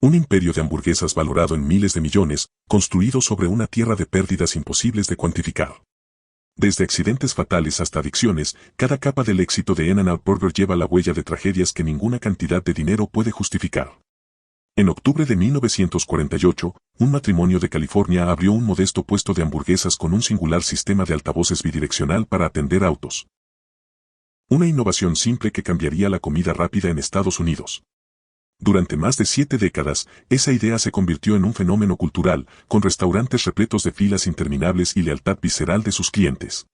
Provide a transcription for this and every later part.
Un imperio de hamburguesas valorado en miles de millones, construido sobre una tierra de pérdidas imposibles de cuantificar. Desde accidentes fatales hasta adicciones, cada capa del éxito de In-N-Out Burger lleva la huella de tragedias que ninguna cantidad de dinero puede justificar. En octubre de 1948, un matrimonio de California abrió un modesto puesto de hamburguesas con un singular sistema de altavoces bidireccional para atender autos. Una innovación simple que cambiaría la comida rápida en Estados Unidos. Durante más de 7 décadas, esa idea se convirtió en un fenómeno cultural, con restaurantes repletos de filas interminables y lealtad visceral de sus clientes.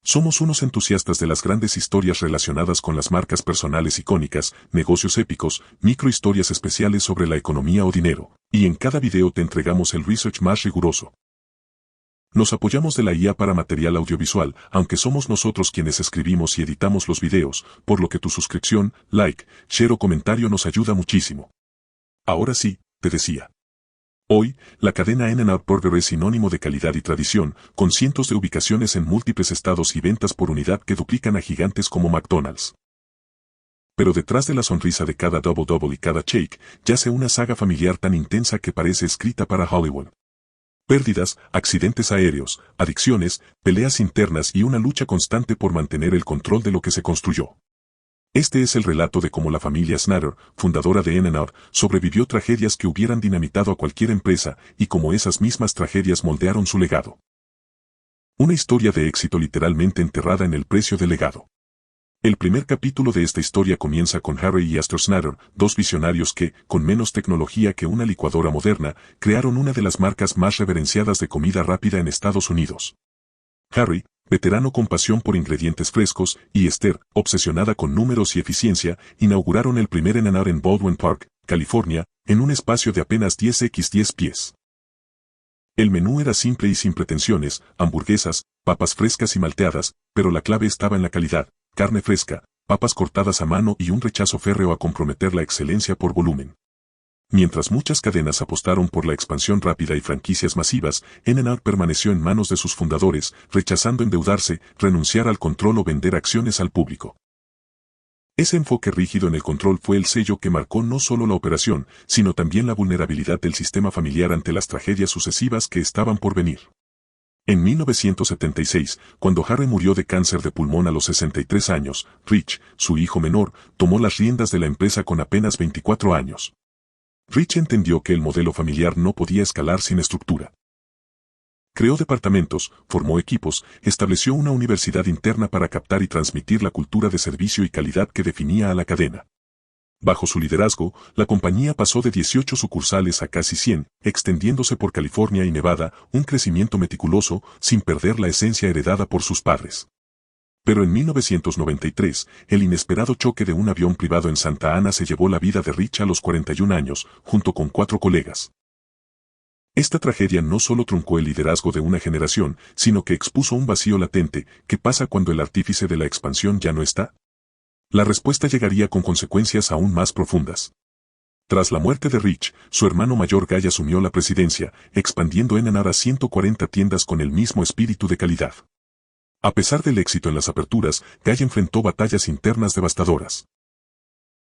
Somos unos entusiastas de las grandes historias relacionadas con las marcas personales icónicas, negocios épicos, microhistorias especiales sobre la economía o dinero, y en cada video te entregamos el research más riguroso. Nos apoyamos de la IA para material audiovisual, aunque somos nosotros quienes escribimos y editamos los videos, por lo que tu suscripción, like, share o comentario nos ayuda muchísimo. Ahora sí, te decía. Hoy, la cadena In-N-Out Burger es sinónimo de calidad y tradición, con cientos de ubicaciones en múltiples estados y ventas por unidad que duplican a gigantes como McDonald's. Pero detrás de la sonrisa de cada Double Double y cada shake, yace una saga familiar tan intensa que parece escrita para Hollywood. Pérdidas, accidentes aéreos, adicciones, peleas internas y una lucha constante por mantener el control de lo que se construyó. Este es el relato de cómo la familia Snatter, fundadora de In-N-Out, sobrevivió tragedias que hubieran dinamitado a cualquier empresa y cómo esas mismas tragedias moldearon su legado. Una historia de éxito literalmente enterrada en el precio del legado. El primer capítulo de esta historia comienza con Harry y Astor Snatter, dos visionarios que, con menos tecnología que una licuadora moderna, crearon una de las marcas más reverenciadas de comida rápida en Estados Unidos. Harry, veterano con pasión por ingredientes frescos, y Esther, obsesionada con números y eficiencia, inauguraron el primer In-N-Out en Baldwin Park, California, en un espacio de apenas 10x10 pies. El menú era simple y sin pretensiones, hamburguesas, papas frescas y malteadas, pero la clave estaba en la calidad. Carne fresca, papas cortadas a mano y un rechazo férreo a comprometer la excelencia por volumen. Mientras muchas cadenas apostaron por la expansión rápida y franquicias masivas, In-N-Out permaneció en manos de sus fundadores, rechazando endeudarse, renunciar al control o vender acciones al público. Ese enfoque rígido en el control fue el sello que marcó no solo la operación, sino también la vulnerabilidad del sistema familiar ante las tragedias sucesivas que estaban por venir. En 1976, cuando Harry murió de cáncer de pulmón a los 63 años, Rich, su hijo menor, tomó las riendas de la empresa con apenas 24 años. Rich entendió que el modelo familiar no podía escalar sin estructura. Creó departamentos, formó equipos, estableció una universidad interna para captar y transmitir la cultura de servicio y calidad que definía a la cadena. Bajo su liderazgo, la compañía pasó de 18 sucursales a casi 100, extendiéndose por California y Nevada, un crecimiento meticuloso, sin perder la esencia heredada por sus padres. Pero en 1993, el inesperado choque de un avión privado en Santa Ana se llevó la vida de Rich a los 41 años, junto con 4 colegas. Esta tragedia no solo truncó el liderazgo de una generación, sino que expuso un vacío latente. ¿Qué pasa cuando el artífice de la expansión ya no está? La respuesta llegaría con consecuencias aún más profundas. Tras la muerte de Rich, su hermano mayor Guy asumió la presidencia, expandiendo In-N-Out a 140 tiendas con el mismo espíritu de calidad. A pesar del éxito en las aperturas, Guy enfrentó batallas internas devastadoras.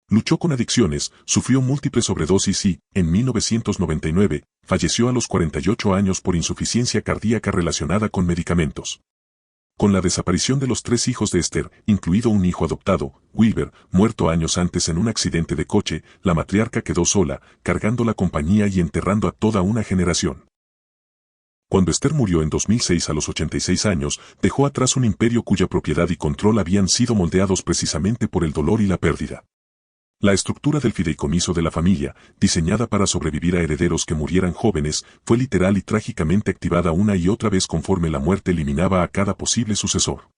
Luchó con adicciones, sufrió múltiples sobredosis y, en 1999, falleció a los 48 años por insuficiencia cardíaca relacionada con medicamentos. Con la desaparición de los 3 hijos de Esther, incluido un hijo adoptado, Wilber, muerto años antes en un accidente de coche, la matriarca quedó sola, cargando la compañía y enterrando a toda una generación. Cuando Esther murió en 2006 a los 86 años, dejó atrás un imperio cuya propiedad y control habían sido moldeados precisamente por el dolor y la pérdida. La estructura del fideicomiso de la familia, diseñada para sobrevivir a herederos que murieran jóvenes, fue literal y trágicamente activada una y otra vez conforme la muerte eliminaba a cada posible sucesor.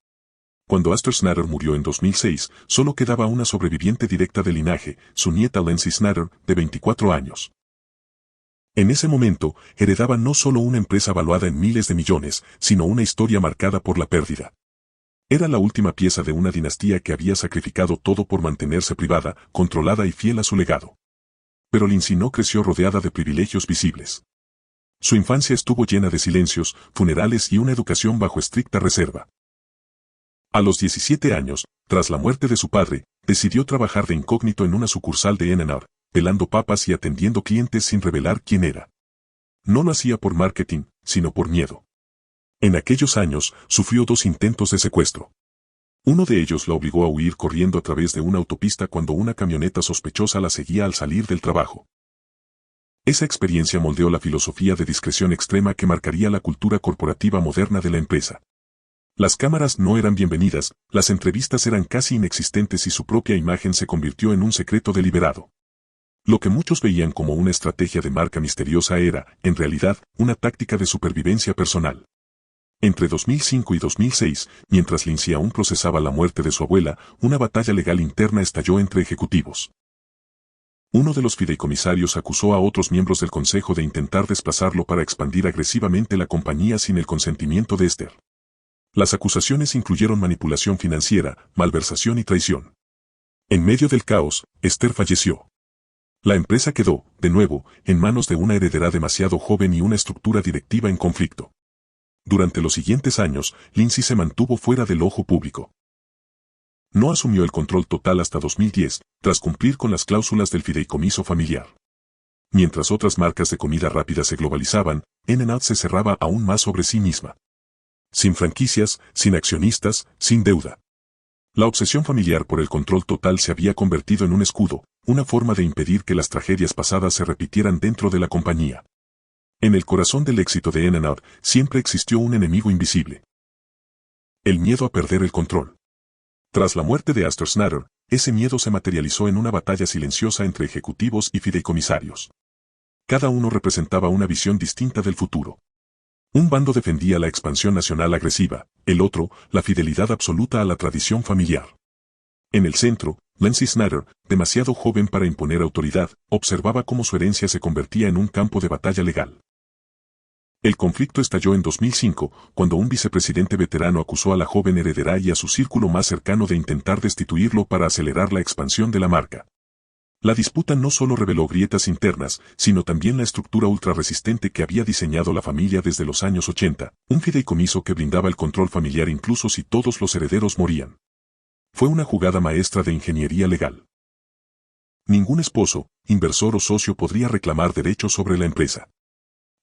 Cuando Astor Snatter murió en 2006, solo quedaba una sobreviviente directa del linaje, su nieta Lindsay Snatter, de 24 años. En ese momento, heredaba no solo una empresa valuada en miles de millones, sino una historia marcada por la pérdida. Era la última pieza de una dinastía que había sacrificado todo por mantenerse privada, controlada y fiel a su legado. Pero Lindsay no creció rodeada de privilegios visibles. Su infancia estuvo llena de silencios, funerales y una educación bajo estricta reserva. A los 17 años, tras la muerte de su padre, decidió trabajar de incógnito en una sucursal de In-N-Out, pelando papas y atendiendo clientes sin revelar quién era. No lo hacía por marketing, sino por miedo. En aquellos años, sufrió 2 intentos de secuestro. Uno de ellos la obligó a huir corriendo a través de una autopista cuando una camioneta sospechosa la seguía al salir del trabajo. Esa experiencia moldeó la filosofía de discreción extrema que marcaría la cultura corporativa moderna de la empresa. Las cámaras no eran bienvenidas, las entrevistas eran casi inexistentes y su propia imagen se convirtió en un secreto deliberado. Lo que muchos veían como una estrategia de marca misteriosa era, en realidad, una táctica de supervivencia personal. Entre 2005 y 2006, mientras Lindsay aún procesaba la muerte de su abuela, una batalla legal interna estalló entre ejecutivos. Uno de los fideicomisarios acusó a otros miembros del consejo de intentar desplazarlo para expandir agresivamente la compañía sin el consentimiento de Esther. Las acusaciones incluyeron manipulación financiera, malversación y traición. En medio del caos, Esther falleció. La empresa quedó, de nuevo, en manos de una heredera demasiado joven y una estructura directiva en conflicto. Durante los siguientes años, Lindsay se mantuvo fuera del ojo público. No asumió el control total hasta 2010, tras cumplir con las cláusulas del fideicomiso familiar. Mientras otras marcas de comida rápida se globalizaban, In-N-Out se cerraba aún más sobre sí misma. Sin franquicias, sin accionistas, sin deuda. La obsesión familiar por el control total se había convertido en un escudo, una forma de impedir que las tragedias pasadas se repitieran dentro de la compañía. En el corazón del éxito de In-N-Out siempre existió un enemigo invisible. El miedo a perder el control. Tras la muerte de Astor Snatter, ese miedo se materializó en una batalla silenciosa entre ejecutivos y fideicomisarios. Cada uno representaba una visión distinta del futuro. Un bando defendía la expansión nacional agresiva, el otro, la fidelidad absoluta a la tradición familiar. En el centro, Lindsay Snatter, demasiado joven para imponer autoridad, observaba cómo su herencia se convertía en un campo de batalla legal. El conflicto estalló en 2005, cuando un vicepresidente veterano acusó a la joven heredera y a su círculo más cercano de intentar destituirlo para acelerar la expansión de la marca. La disputa no solo reveló grietas internas, sino también la estructura ultrarresistente que había diseñado la familia desde los años 80, un fideicomiso que brindaba el control familiar incluso si todos los herederos morían. Fue una jugada maestra de ingeniería legal. Ningún esposo, inversor o socio podría reclamar derechos sobre la empresa.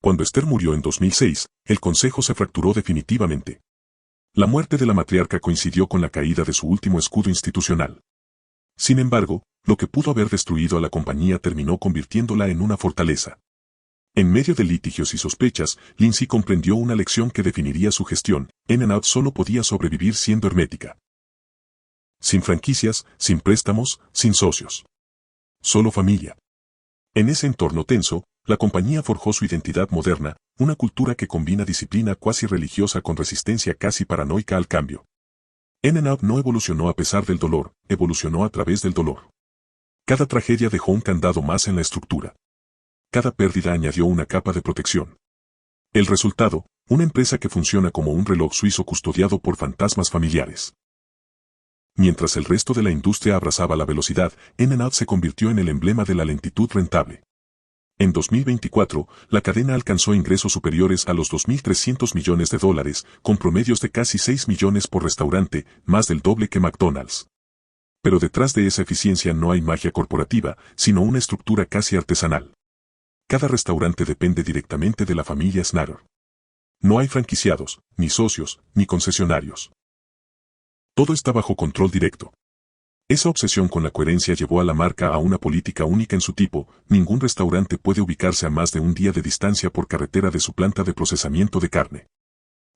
Cuando Esther murió en 2006, el consejo se fracturó definitivamente. La muerte de la matriarca coincidió con la caída de su último escudo institucional. Sin embargo, lo que pudo haber destruido a la compañía terminó convirtiéndola en una fortaleza. En medio de litigios y sospechas, Lindsay comprendió una lección que definiría su gestión: In-N-Out solo podía sobrevivir siendo hermética. Sin franquicias, sin préstamos, sin socios. Solo familia. En ese entorno tenso, la compañía forjó su identidad moderna, una cultura que combina disciplina cuasi religiosa con resistencia casi paranoica al cambio. In-N-Out no evolucionó a pesar del dolor, evolucionó a través del dolor. Cada tragedia dejó un candado más en la estructura. Cada pérdida añadió una capa de protección. El resultado, una empresa que funciona como un reloj suizo custodiado por fantasmas familiares. Mientras el resto de la industria abrazaba la velocidad, In-N-Out se convirtió en el emblema de la lentitud rentable. En 2024, la cadena alcanzó ingresos superiores a los $2.300 millones, con promedios de casi 6 millones por restaurante, más del doble que McDonald's. Pero detrás de esa eficiencia no hay magia corporativa, sino una estructura casi artesanal. Cada restaurante depende directamente de la familia Snatter. No hay franquiciados, ni socios, ni concesionarios. Todo está bajo control directo. Esa obsesión con la coherencia llevó a la marca a una política única en su tipo: ningún restaurante puede ubicarse a más de un día de distancia por carretera de su planta de procesamiento de carne.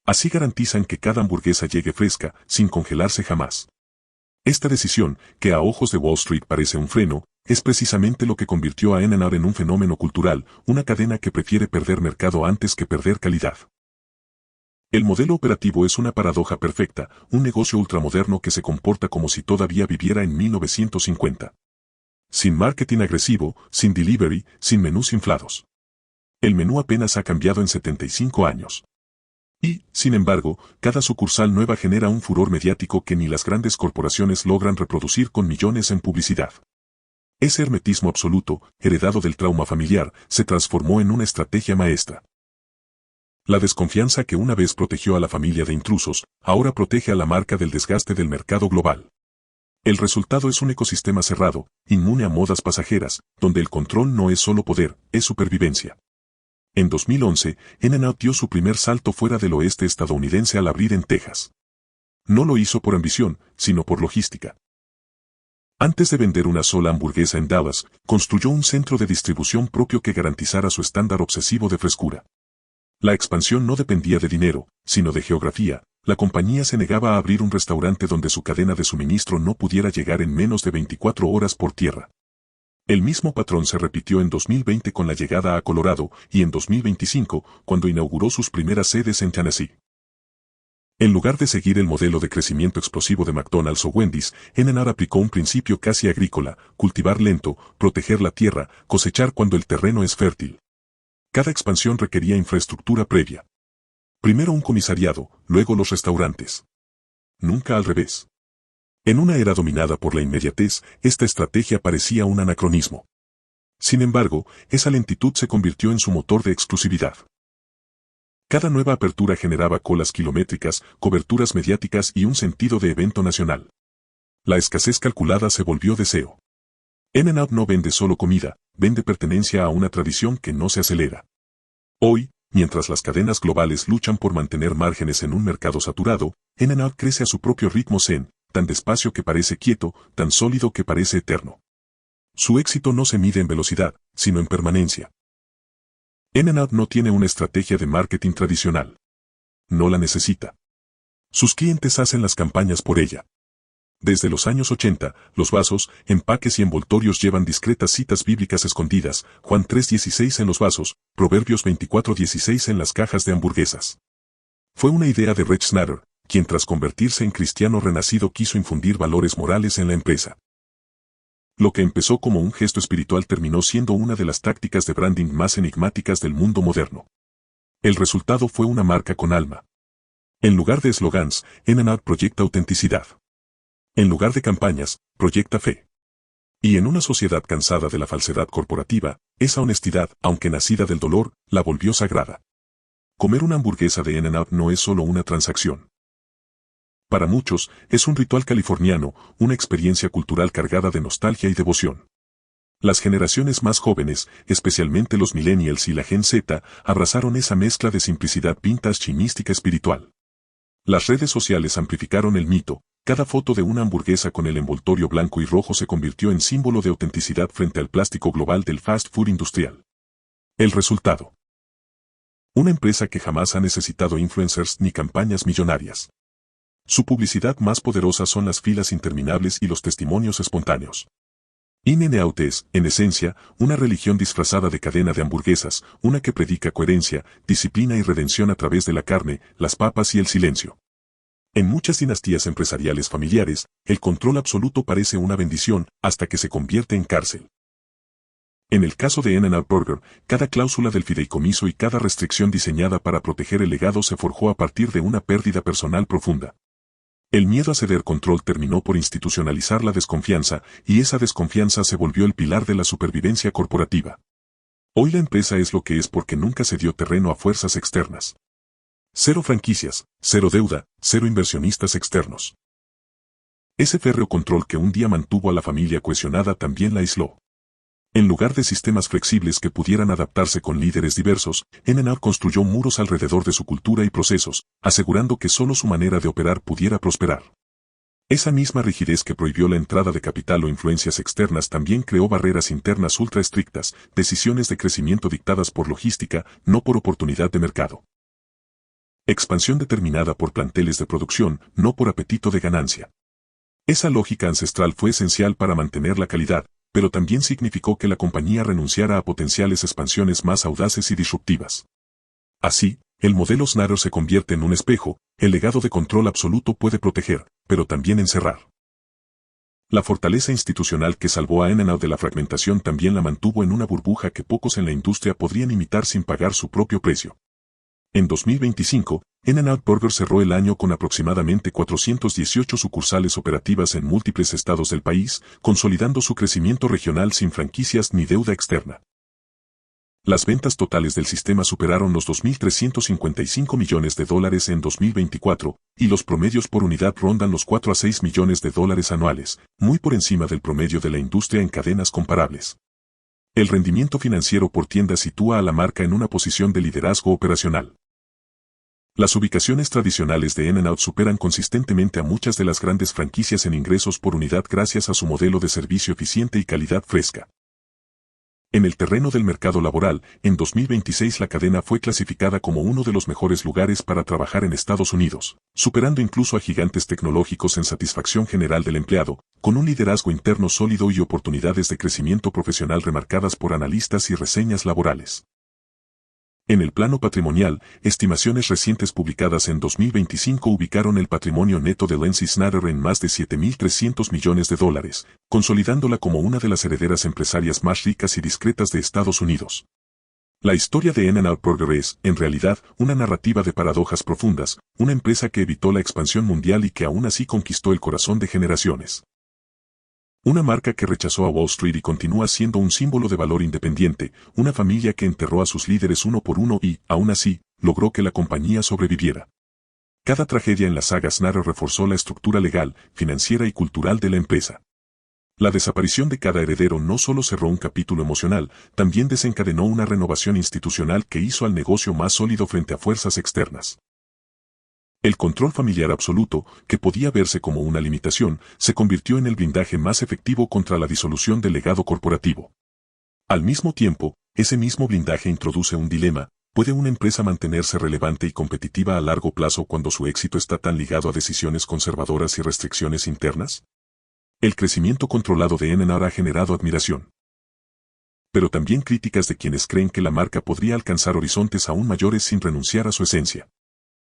Así garantizan que cada hamburguesa llegue fresca, sin congelarse jamás. Esta decisión, que a ojos de Wall Street parece un freno, es precisamente lo que convirtió a In-N-Out en un fenómeno cultural, una cadena que prefiere perder mercado antes que perder calidad. El modelo operativo es una paradoja perfecta, un negocio ultramoderno que se comporta como si todavía viviera en 1950. Sin marketing agresivo, sin delivery, sin menús inflados. El menú apenas ha cambiado en 75 años. Y, sin embargo, cada sucursal nueva genera un furor mediático que ni las grandes corporaciones logran reproducir con millones en publicidad. Ese hermetismo absoluto, heredado del trauma familiar, se transformó en una estrategia maestra. La desconfianza que una vez protegió a la familia de intrusos, ahora protege a la marca del desgaste del mercado global. El resultado es un ecosistema cerrado, inmune a modas pasajeras, donde el control no es solo poder, es supervivencia. En 2011, In-N-Out dio su primer salto fuera del oeste estadounidense al abrir en Texas. No lo hizo por ambición, sino por logística. Antes de vender una sola hamburguesa en Dallas, construyó un centro de distribución propio que garantizara su estándar obsesivo de frescura. La expansión no dependía de dinero, sino de geografía. La compañía se negaba a abrir un restaurante donde su cadena de suministro no pudiera llegar en menos de 24 horas por tierra. El mismo patrón se repitió en 2020 con la llegada a Colorado y en 2025, cuando inauguró sus primeras sedes en Tennessee. En lugar de seguir el modelo de crecimiento explosivo de McDonald's o Wendy's, In-N-Out aplicó un principio casi agrícola: cultivar lento, proteger la tierra, cosechar cuando el terreno es fértil. Cada expansión requería infraestructura previa. Primero un comisariado, luego los restaurantes. Nunca al revés. En una era dominada por la inmediatez, esta estrategia parecía un anacronismo. Sin embargo, esa lentitud se convirtió en su motor de exclusividad. Cada nueva apertura generaba colas kilométricas, coberturas mediáticas y un sentido de evento nacional. La escasez calculada se volvió deseo. In-N-Out no vende solo comida, vende pertenencia a una tradición que no se acelera. Hoy, mientras las cadenas globales luchan por mantener márgenes en un mercado saturado, In-N-Out crece a su propio ritmo zen, tan despacio que parece quieto, tan sólido que parece eterno. Su éxito no se mide en velocidad, sino en permanencia. In-N-Out no tiene una estrategia de marketing tradicional. No la necesita. Sus clientes hacen las campañas por ella. Desde los años 80, los vasos, empaques y envoltorios llevan discretas citas bíblicas escondidas: Juan 3:16 en los vasos, Proverbios 24:16 en las cajas de hamburguesas. Fue una idea de Rich Snatter, quien tras convertirse en cristiano renacido quiso infundir valores morales en la empresa. Lo que empezó como un gesto espiritual terminó siendo una de las tácticas de branding más enigmáticas del mundo moderno. El resultado fue una marca con alma. En lugar de eslogans, In-N-Out proyecta autenticidad. En lugar de campañas, proyecta fe. Y en una sociedad cansada de la falsedad corporativa, esa honestidad, aunque nacida del dolor, la volvió sagrada. Comer una hamburguesa de In-N-Out no es solo una transacción. Para muchos, es un ritual californiano, una experiencia cultural cargada de nostalgia y devoción. Las generaciones más jóvenes, especialmente los millennials y la Gen Z, abrazaron esa mezcla de simplicidad vintage y mística espiritual. Las redes sociales amplificaron el mito: cada foto de una hamburguesa con el envoltorio blanco y rojo se convirtió en símbolo de autenticidad frente al plástico global del fast food industrial. El resultado: una empresa que jamás ha necesitado influencers ni campañas millonarias. Su publicidad más poderosa son las filas interminables y los testimonios espontáneos. In-N-Out es, en esencia, una religión disfrazada de cadena de hamburguesas, una que predica coherencia, disciplina y redención a través de la carne, las papas y el silencio. En muchas dinastías empresariales familiares, el control absoluto parece una bendición, hasta que se convierte en cárcel. En el caso de In-N-Out Burger, cada cláusula del fideicomiso y cada restricción diseñada para proteger el legado se forjó a partir de una pérdida personal profunda. El miedo a ceder control terminó por institucionalizar la desconfianza, y esa desconfianza se volvió el pilar de la supervivencia corporativa. Hoy la empresa es lo que es porque nunca cedió terreno a fuerzas externas. Cero franquicias, cero deuda, cero inversionistas externos. Ese férreo control que un día mantuvo a la familia cohesionada también la aisló. En lugar de sistemas flexibles que pudieran adaptarse con líderes diversos, In-N-Out construyó muros alrededor de su cultura y procesos, asegurando que solo su manera de operar pudiera prosperar. Esa misma rigidez que prohibió la entrada de capital o influencias externas también creó barreras internas ultra estrictas, decisiones de crecimiento dictadas por logística, no por oportunidad de mercado. Expansión determinada por planteles de producción, no por apetito de ganancia. Esa lógica ancestral fue esencial para mantener la calidad, pero también significó que la compañía renunciara a potenciales expansiones más audaces y disruptivas. Así, el modelo Snatter se convierte en un espejo: el legado de control absoluto puede proteger, pero también encerrar. La fortaleza institucional que salvó a In-N-Out de la fragmentación también la mantuvo en una burbuja que pocos en la industria podrían imitar sin pagar su propio precio. En 2025, In-N-Out Burger cerró el año con aproximadamente 418 sucursales operativas en múltiples estados del país, consolidando su crecimiento regional sin franquicias ni deuda externa. Las ventas totales del sistema superaron los 2.355 millones de dólares en 2024, y los promedios por unidad rondan los 4 a 6 millones de dólares anuales, muy por encima del promedio de la industria en cadenas comparables. El rendimiento financiero por tienda sitúa a la marca en una posición de liderazgo operacional. Las ubicaciones tradicionales de In-N-Out superan consistentemente a muchas de las grandes franquicias en ingresos por unidad gracias a su modelo de servicio eficiente y calidad fresca. En el terreno del mercado laboral, en 2026 la cadena fue clasificada como uno de los mejores lugares para trabajar en Estados Unidos, superando incluso a gigantes tecnológicos en satisfacción general del empleado, con un liderazgo interno sólido y oportunidades de crecimiento profesional remarcadas por analistas y reseñas laborales. En el plano patrimonial, estimaciones recientes publicadas en 2025 ubicaron el patrimonio neto de Lindsay Snader en más de 7.300 millones de dólares, consolidándola como una de las herederas empresarias más ricas y discretas de Estados Unidos. La historia de In-N-Out Burger es, en realidad, una narrativa de paradojas profundas, una empresa que evitó la expansión mundial y que aún así conquistó el corazón de generaciones. Una marca que rechazó a Wall Street y continúa siendo un símbolo de valor independiente, una familia que enterró a sus líderes uno por uno y, aún así, logró que la compañía sobreviviera. Cada tragedia en la saga Snader reforzó la estructura legal, financiera y cultural de la empresa. La desaparición de cada heredero no solo cerró un capítulo emocional, también desencadenó una renovación institucional que hizo al negocio más sólido frente a fuerzas externas. El control familiar absoluto, que podía verse como una limitación, se convirtió en el blindaje más efectivo contra la disolución del legado corporativo. Al mismo tiempo, ese mismo blindaje introduce un dilema: ¿puede una empresa mantenerse relevante y competitiva a largo plazo cuando su éxito está tan ligado a decisiones conservadoras y restricciones internas? El crecimiento controlado de In-N-Out ha generado admiración, pero también críticas de quienes creen que la marca podría alcanzar horizontes aún mayores sin renunciar a su esencia.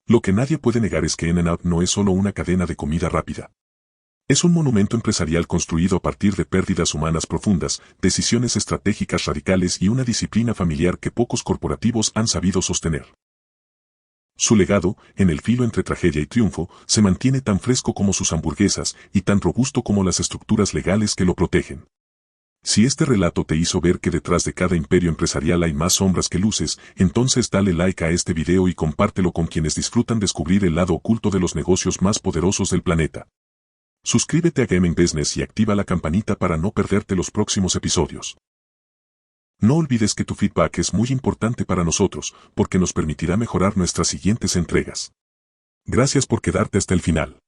Lo que nadie puede negar es que In-N-Out no es solo una cadena de comida rápida. Es un monumento empresarial construido a partir de pérdidas humanas profundas, decisiones estratégicas radicales y una disciplina familiar que pocos corporativos han sabido sostener. Su legado, en el filo entre tragedia y triunfo, se mantiene tan fresco como sus hamburguesas y tan robusto como las estructuras legales que lo protegen. Si este relato te hizo ver que detrás de cada imperio empresarial hay más sombras que luces, entonces dale like a este video y compártelo con quienes disfrutan descubrir el lado oculto de los negocios más poderosos del planeta. Suscríbete a Gaming Business y activa la campanita para no perderte los próximos episodios. No olvides que tu feedback es muy importante para nosotros, porque nos permitirá mejorar nuestras siguientes entregas. Gracias por quedarte hasta el final.